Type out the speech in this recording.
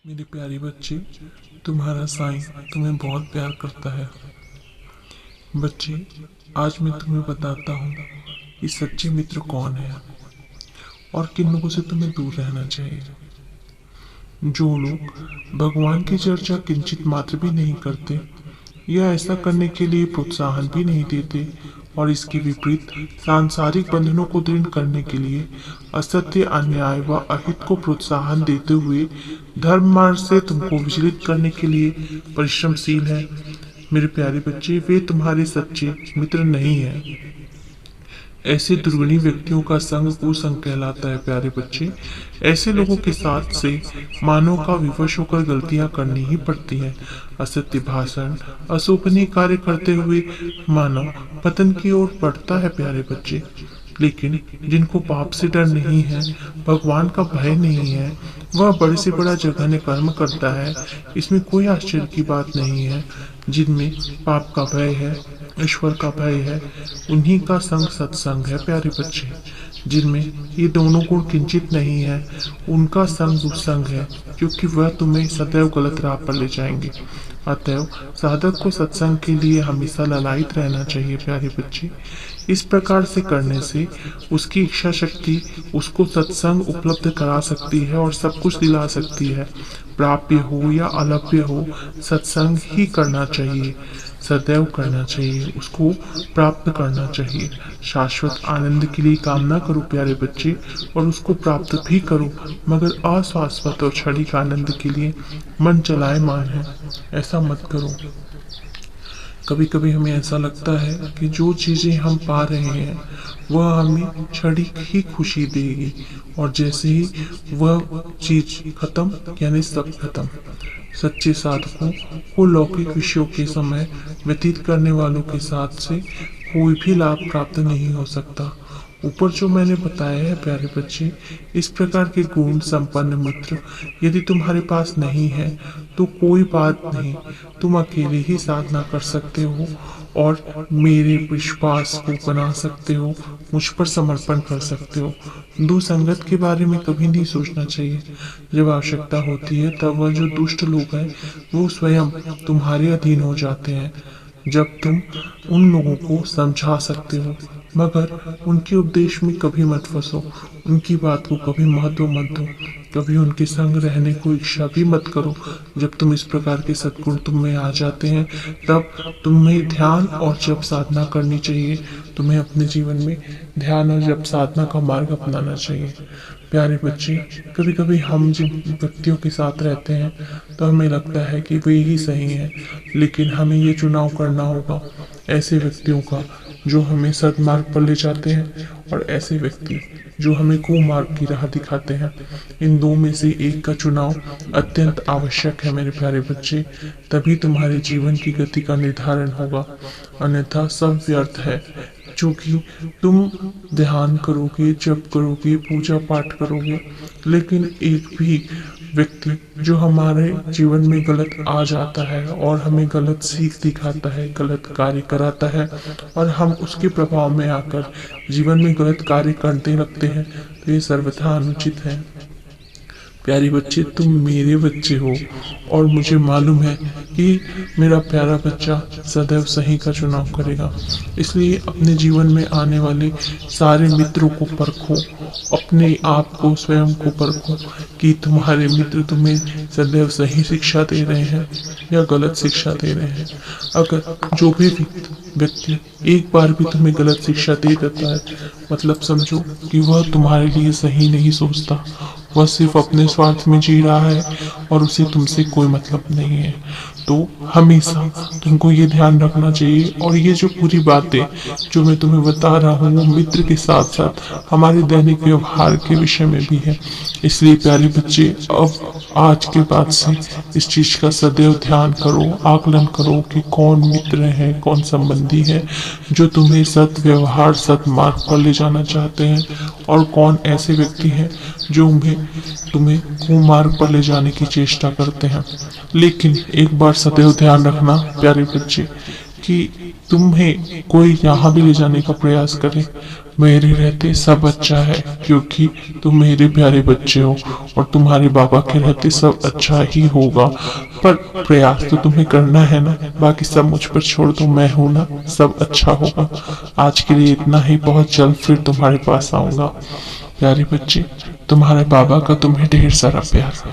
मेरे प्यारे बच्चे, तुम्हारा साईं तुम्हें बहुत प्यार करता है। बच्चे, आज मैं तुम्हें बताता हूँ कि सच्चे मित्र कौन है और किन लोगों से तुम्हें दूर रहना चाहिए। जो लोग भगवान की चर्चा किंचित मात्र भी नहीं करते या ऐसा करने के लिए प्रोत्साहन भी नहीं देते और इसके विपरीत सांसारिक बंधनों को दृढ़ करने के लिए असत्य, अन्याय व अहित को प्रोत्साहन देते हुए धर्म मार्ग से तुमको विचलित करने के लिए परिश्रमशील है। मेरे प्यारे बच्चे, वे तुम्हारे सच्चे मित्र नहीं हैं। ऐसे दुर्गुणी व्यक्तियों का संग कुसंग कहलाता है। प्यारे बच्चे, ऐसे लोगों के साथ से मानव का विवश होकर गलतियां करनी ही पड़ती हैं। असत्य भाषण, अशोभनीय कार्य करते हुए मानव पतन की ओर बढ़ता है। प्यारे बच्चे, लेकिन जिनको पाप से डर नहीं है, भगवान का भय नहीं है, वह बड़े से बड़ा जघन्य कर्म करता है। इसमें कोई आश्चर्य की बात नहीं है। जिनमें पाप का भय है, ईश्वर का भय है, उन्हीं का संग सत्संग है। प्यारे बच्चे, जिनमें ये दोनों गुण किंचित नहीं है, उनका संग दुस्संग है, क्योंकि वह तुम्हें सदैव गलत राह पर ले जाएंगे। अतएव साधक को सत्संग के लिए हमेशा ललायित रहना चाहिए। प्यारे बच्चे, इस प्रकार से करने से उसकी इच्छा शक्ति उसको सत्संग उपलब्ध करा सकती है और सब कुछ दिला सकती है। प्राप्य हो या अलभ्य हो, सत्संग ही करना चाहिए, सदैव करना चाहिए, उसको प्राप्त करना चाहिए। शाश्वत आनंद के लिए कामना करो प्यारे बच्चे, और उसको प्राप्त भी करो, मगर अशाश्वत और क्षणिक आनंद के लिए मन चलायमान है, ऐसा मत करो। कभी कभी हमें ऐसा लगता है कि जो चीजें हम पा रहे हैं वह हमें क्षणिक ही खुशी देगी, और जैसे ही वह चीज खत्म यानी सब खत्म। सच्चे साधकों को लौकिक विषयों के समय व्यतीत करने वालों के साथ से कोई भी लाभ प्राप्त नहीं हो सकता। ऊपर जो मैंने बताया है प्यारे बच्चे, इस प्रकार के गुण संपन्न मित्र यदि तुम्हारे पास नहीं है तो कोई बात नहीं, तुम अकेले ही साधना कर सकते हो और मेरे विश्वास को बना सकते हो, मुझ पर समर्पण कर सकते हो। दुसंगत के बारे में कभी नहीं सोचना चाहिए। जब आवश्यकता होती है तब वह जो दुष्ट लोग हैं वो स्वयं तुम्हारे अधीन हो जाते हैं, जब तुम उन लोगों को समझा सकते हो, मगर उनके उपदेश में कभी मत फंसो, उनकी बात को कभी महत्व मत दो, कभी उनके संग रहने को इच्छा भी मत करो। जब तुम इस प्रकार के सद्गुण तुम में आ जाते हैं तब तुम्हें ध्यान और जप साधना करनी चाहिए। तुम्हें अपने जीवन में ध्यान और जप साधना का मार्ग अपनाना चाहिए। प्यारे बच्चे, कभी कभी हम जिन व्यक्तियों के साथ रहते हैं तो हमें लगता है कि वे ही सही हैं, लेकिन हमें ये चुनाव करना होगा ऐसे व्यक्तियों का जो हमें सद्मार्ग पर ले जाते हैं और ऐसे व्यक्ति जो हमें कुमार्ग की राह दिखाते हैं। इन दो में से एक का चुनाव अत्यंत आवश्यक है मेरे प्यारे बच्चे, तभी तुम्हारे जीवन की गति का निर्धारण होगा, अन्यथा सब व्यर्थ है। क्योंकि तुम ध्यान करोगे, जप करोगे, पूजा पाठ करोगे, लेकिन एक भी व्यक्ति जो हमारे जीवन में गलत आ जाता है और हमें गलत सीख दिखाता है, गलत कार्य कराता है और हम उसके प्रभाव में आकर जीवन में गलत कार्य करते लगते हैं, तो ये सर्वथा अनुचित है। प्यारे बच्चे, तुम मेरे बच्चे हो और मुझे मालूम है कि मेरा प्यारा बच्चा सदैव सही का चुनाव करेगा। इसलिए अपने जीवन में आने वाले सारे मित्रों को परखो, अपने आप को स्वयं को परखो कि तुम्हारे मित्र तुम्हें सदैव सही शिक्षा दे रहे हैं या गलत शिक्षा दे रहे हैं। अगर जो भी व्यक्ति एक बार भी तुम्हें गलत शिक्षा दे देता है, मतलब समझो कि वह तुम्हारे लिए सही नहीं सोचता, वह सिर्फ अपने स्वार्थ में जी रहा है और उसे तुमसे कोई मतलब नहीं है। तो हमेशा तुमको ये ध्यान रखना चाहिए, और ये जो पूरी बातें जो मैं तुम्हें बता रहा हूँ वो मित्र के साथ साथ हमारे दैनिक व्यवहार के विषय में भी है। इसलिए प्यारे बच्चे, अब आज के बाद से इस चीज का सदैव ध्यान करो, आकलन करो कि कौन मित्र है, कौन संबंधी है जो तुम्हें सत व्यवहार, सत मार्ग पर ले जाना चाहते हैं, और कौन ऐसे व्यक्ति हैं जो तुम्हें कुमार्ग पर ले जाने की चेष्टा करते हैं। लेकिन एक बार सदैव ध्यान रखना प्यारे बच्चे कि तुम्हें कोई यहाँ भी ले जाने का प्रयास करे, मेरे रहते सब अच्छा है, क्योंकि तुम मेरे प्यारे बच्चे हो और तुम्हारे बाबा के रहते सब अच्छा ही होगा। पर प्रयास तो तुम्हें करना है ना, बाकी सब मुझ पर छोड़ दो, मैं हूं ना, सब अच्छा होगा। आज के लिए इतना ही, बहुत जल्द फिर तुम्हारे पास आऊंगा। प्यारे बच्चे, तुम्हारे बाबा का तुम्हें ढेर सारा प्यार।